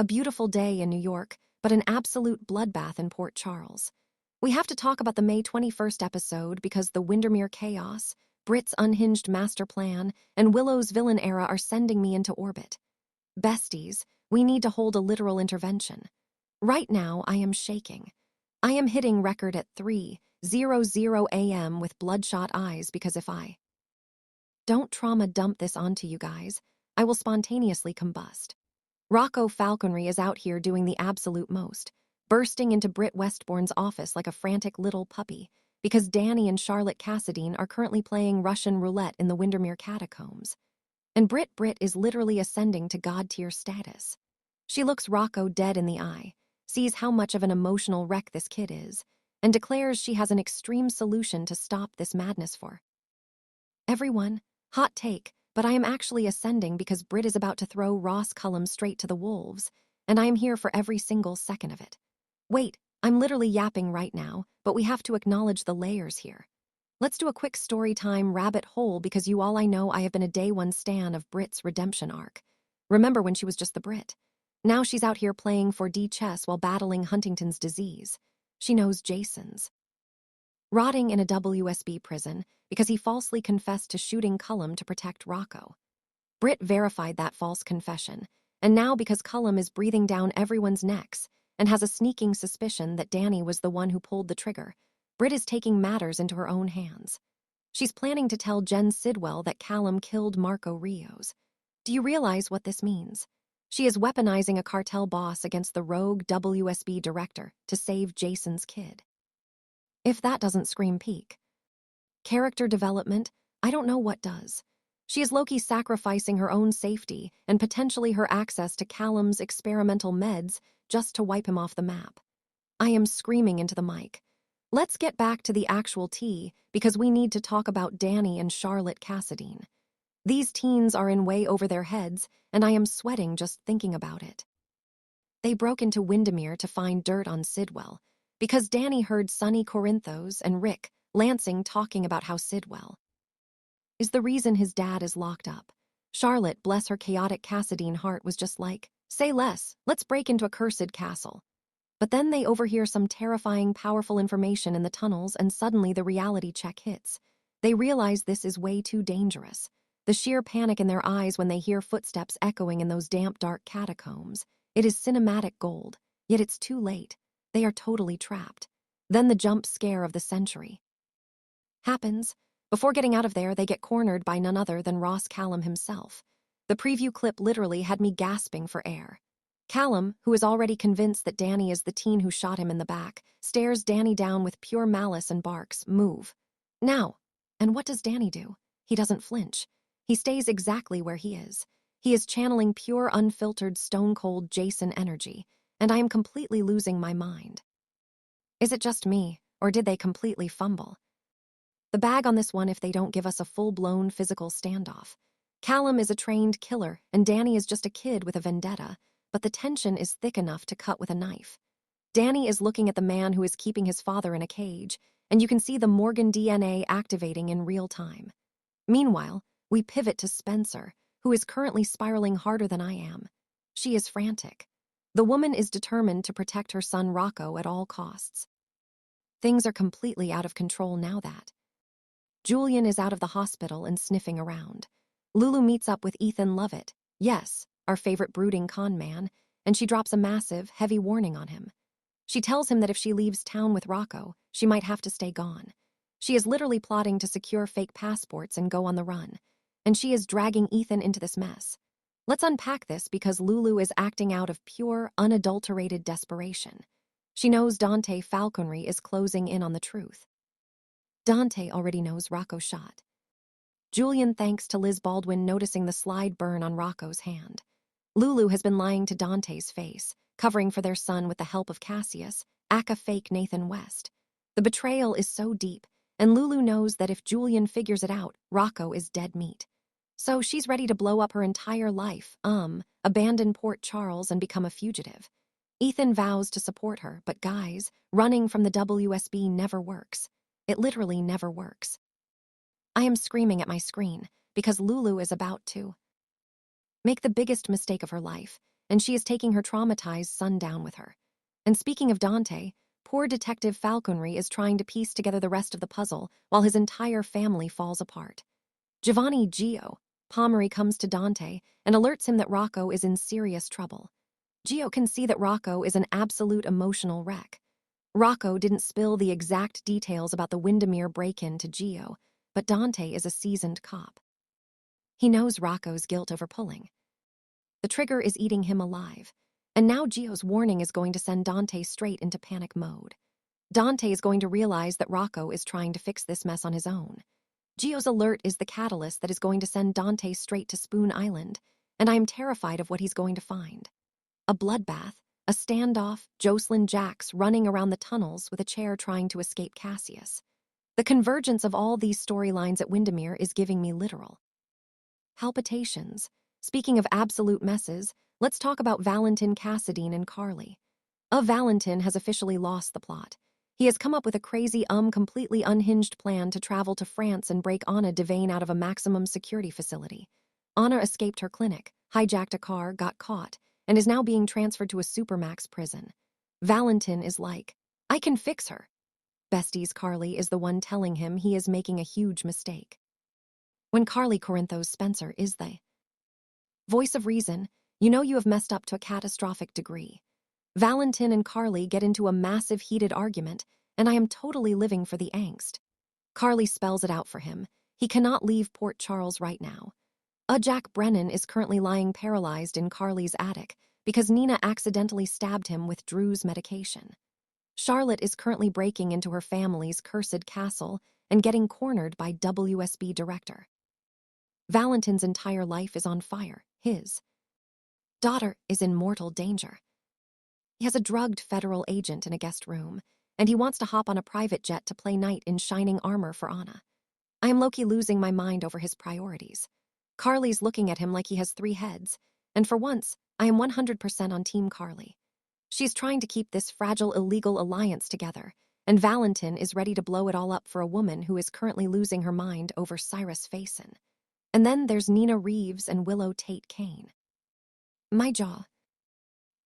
A beautiful day in New York, but an absolute bloodbath in Port Charles. We have to talk about the May 21st episode because the Windermere chaos, Brit's unhinged master plan, and Willow's villain era are sending me into orbit. Besties, we need to hold a literal intervention. Right now, I am shaking. I am hitting record at 3:00 a.m. with bloodshot eyes because if I don't trauma dump this onto you guys, I will spontaneously combust. Rocco Falconry is out here doing the absolute most, bursting into Britt Westbourne's office like a frantic little puppy, because Danny and Charlotte Cassadine are currently playing Russian roulette in the Windermere catacombs. And Britt is literally ascending to god-tier status. She looks Rocco dead in the eye, sees how much of an emotional wreck this kid is, and declares she has an extreme solution to stop this madness for everyone. Hot take, but I am actually ascending because Britt is about to throw Ross Cullum straight to the wolves, and I am here for every single second of it. Wait, I'm literally yapping right now, but we have to acknowledge the layers here. Let's do a quick story time rabbit hole because you all I know I have been a day one stan of Britt's redemption arc. Remember when she was just the Brit? Now she's out here playing 4D chess while battling Huntington's disease. She knows Jason's rotting in a WSB prison because he falsely confessed to shooting Cullum to protect Rocco. Britt verified that false confession, and now because Cullum is breathing down everyone's necks and has a sneaking suspicion that Danny was the one who pulled the trigger, Britt is taking matters into her own hands. She's planning to tell Jen Sidwell that Callum killed Marco Rios. Do you realize what this means? She is weaponizing a cartel boss against the rogue WSB director to save Jason's kid. If that doesn't scream peak character development, I don't know what does. She is low-key sacrificing her own safety and potentially her access to Callum's experimental meds just to wipe him off the map. I am screaming into the mic. Let's get back to the actual tea because we need to talk about Danny and Charlotte Cassadine. These teens are in way over their heads, and I am sweating just thinking about it. They broke into Windermere to find dirt on Sidwell, because Danny heard Sonny Corinthos and Rick Lansing talking about how Sidwell is the reason his dad is locked up. Charlotte, bless her chaotic Cassadine heart, was just like, say less, let's break into a cursed castle. But then they overhear some terrifying, powerful information in the tunnels and suddenly the reality check hits. They realize this is way too dangerous. The sheer panic in their eyes when they hear footsteps echoing in those damp, dark catacombs. It is cinematic gold, yet it's too late. They are totally trapped. Then the jump scare of the century happens. Before getting out of there, they get cornered by none other than Ross Callum himself. The preview clip literally had me gasping for air. Callum, who is already convinced that Danny is the teen who shot him in the back, stares Danny down with pure malice and barks, "Move." Now. And what does Danny do? He doesn't flinch. He stays exactly where he is. He is channeling pure, unfiltered, stone-cold Jason energy, and I am completely losing my mind. Is it just me, or did they completely fumble the bag on this one if they don't give us a full-blown physical standoff? Callum is a trained killer, and Danny is just a kid with a vendetta, but the tension is thick enough to cut with a knife. Danny is looking at the man who is keeping his father in a cage, and you can see the Morgan DNA activating in real time. Meanwhile, we pivot to Spencer, who is currently spiraling harder than I am. She is frantic. The woman is determined to protect her son Rocco at all costs. Things are completely out of control now that Julian is out of the hospital and sniffing around. Lulu meets up with Ethan Lovett, yes, our favorite brooding con man, and she drops a massive, heavy warning on him. She tells him that if she leaves town with Rocco, she might have to stay gone. She is literally plotting to secure fake passports and go on the run, and she is dragging Ethan into this mess. Let's unpack this because Lulu is acting out of pure, unadulterated desperation. She knows Dante Falconry is closing in on the truth. Dante already knows Rocco shot Julian thanks to Liz Baldwin noticing the slide burn on Rocco's hand. Lulu has been lying to Dante's face, covering for their son with the help of Cassius, aka fake Nathan West. The betrayal is so deep, and Lulu knows that if Julian figures it out, Rocco is dead meat. So she's ready to blow up her entire life, abandon Port Charles and become a fugitive. Ethan vows to support her, but guys, running from the WSB never works. It literally never works. I am screaming at my screen because Lulu is about to make the biggest mistake of her life, and she is taking her traumatized son down with her. And speaking of Dante, poor Detective Falconry is trying to piece together the rest of the puzzle while his entire family falls apart. Giovanni Gio, Pomery comes to Dante and alerts him that Rocco is in serious trouble. Gio can see that Rocco is an absolute emotional wreck. Rocco didn't spill the exact details about the Windermere break-in to Gio, but Dante is a seasoned cop. He knows Rocco's guilt over pulling. The trigger is eating him alive, and now Gio's warning is going to send Dante straight into panic mode. Dante is going to realize that Rocco is trying to fix this mess on his own. Gio's alert is the catalyst that is going to send Dante straight to Spoon Island, and I am terrified of what he's going to find. A bloodbath, a standoff, Jocelyn Jacks running around the tunnels with a chair trying to escape Cassius. The convergence of all these storylines at Windermere is giving me literal palpitations. Speaking of absolute messes, let's talk about Valentin Cassadine and Carly. Valentin has officially lost the plot. He has come up with a crazy, completely unhinged plan to travel to France and break Anna Devane out of a maximum security facility. Anna escaped her clinic, hijacked a car, got caught, and is now being transferred to a supermax prison. Valentin is like, I can fix her. Besties Carly is the one telling him he is making a huge mistake. When Carly Corinthos Spencer is the voice of reason, you know you have messed up to a catastrophic degree. Valentin and Carly get into a massive heated argument, and I am totally living for the angst. Carly spells it out for him. He cannot leave Port Charles right now. Jack Brennan is currently lying paralyzed in Carly's attic because Nina accidentally stabbed him with Drew's medication. Charlotte is currently breaking into her family's cursed castle and getting cornered by WSB director. Valentin's entire life is on fire. His daughter is in mortal danger. He has a drugged federal agent in a guest room, and he wants to hop on a private jet to play knight in shining armor for Anna. I am low-key losing my mind over his priorities. Carly's looking at him like he has 3 heads, and for once, I am 100% on Team Carly. She's trying to keep this fragile illegal alliance together, and Valentin is ready to blow it all up for a woman who is currently losing her mind over Cyrus Faison. And then there's Nina Reeves and Willow Tate Kane. My jaw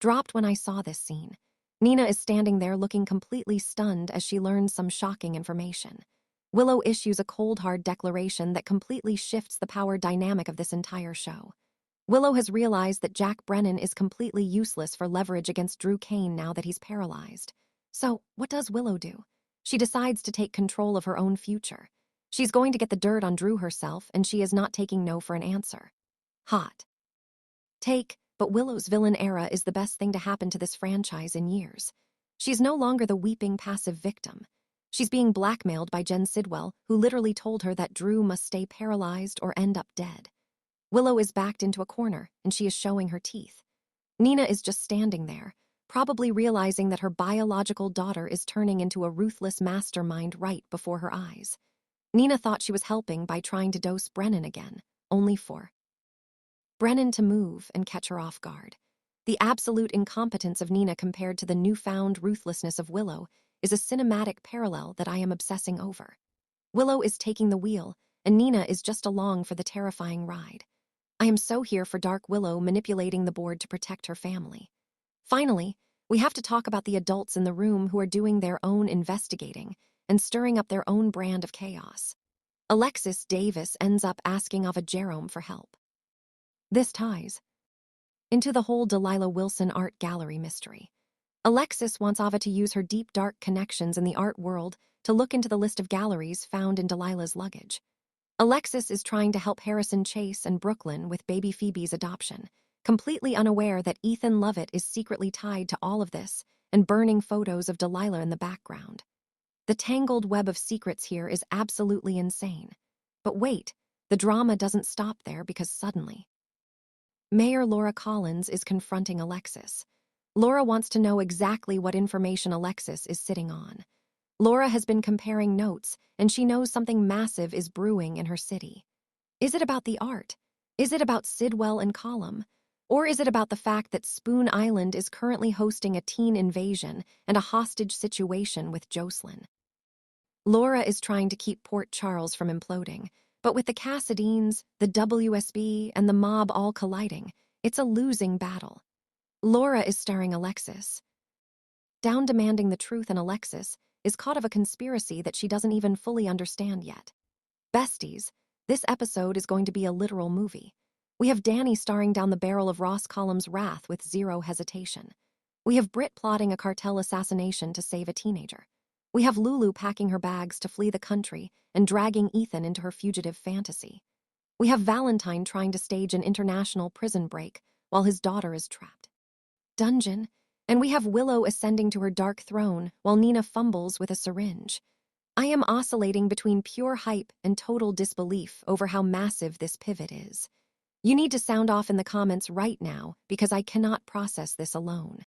dropped when I saw this scene. Nina is standing there looking completely stunned as she learns some shocking information. Willow issues a cold, hard declaration that completely shifts the power dynamic of this entire show. Willow has realized that Jack Brennan is completely useless for leverage against Drew Kane now that he's paralyzed. So, what does Willow do? She decides to take control of her own future. She's going to get the dirt on Drew herself, and she is not taking no for an answer. Hot take, but Willow's villain era is the best thing to happen to this franchise in years. She's no longer the weeping passive victim. She's being blackmailed by Jen Sidwell, who literally told her that Drew must stay paralyzed or end up dead. Willow is backed into a corner, and she is showing her teeth. Nina is just standing there, probably realizing that her biological daughter is turning into a ruthless mastermind right before her eyes. Nina thought she was helping by trying to dose Brennan again, only for Brennan to move and catch her off guard. The absolute incompetence of Nina compared to the newfound ruthlessness of Willow is a cinematic parallel that I am obsessing over. Willow is taking the wheel, and Nina is just along for the terrifying ride. I am so here for Dark Willow manipulating the board to protect her family. Finally, we have to talk about the adults in the room who are doing their own investigating and stirring up their own brand of chaos. Alexis Davis ends up asking Ava Jerome for help. This ties into the whole Delilah Wilson art gallery mystery. Alexis wants Ava to use her deep, dark connections in the art world to look into the list of galleries found in Delilah's luggage. Alexis is trying to help Harrison Chase and Brooklyn with baby Phoebe's adoption, completely unaware that Ethan Lovett is secretly tied to all of this and burning photos of Delilah in the background. The tangled web of secrets here is absolutely insane. But wait, the drama doesn't stop there because suddenly Mayor Laura Collins is confronting Alexis. Laura wants to know exactly what information Alexis is sitting on. Laura has been comparing notes, and she knows something massive is brewing in her city. Is it about the art? Is it about Sidwell and Column? Or is it about the fact that Spoon Island is currently hosting a teen invasion and a hostage situation with Jocelyn? Laura is trying to keep Port Charles from imploding, but with the Cassadines, the WSB, and the mob all colliding, it's a losing battle. Laura is starring Alexis. Down demanding the truth, and Alexis is caught of a conspiracy that she doesn't even fully understand yet. Besties, this episode is going to be a literal movie. We have Danny staring down the barrel of Ross Cullum's wrath with zero hesitation. We have Britt plotting a cartel assassination to save a teenager. We have Lulu packing her bags to flee the country and dragging Ethan into her fugitive fantasy. We have Valentine trying to stage an international prison break while his daughter is trapped. Dungeon, and we have Willow ascending to her dark throne while Nina fumbles with a syringe. I am oscillating between pure hype and total disbelief over how massive this pivot is. You need to sound off in the comments right now because I cannot process this alone.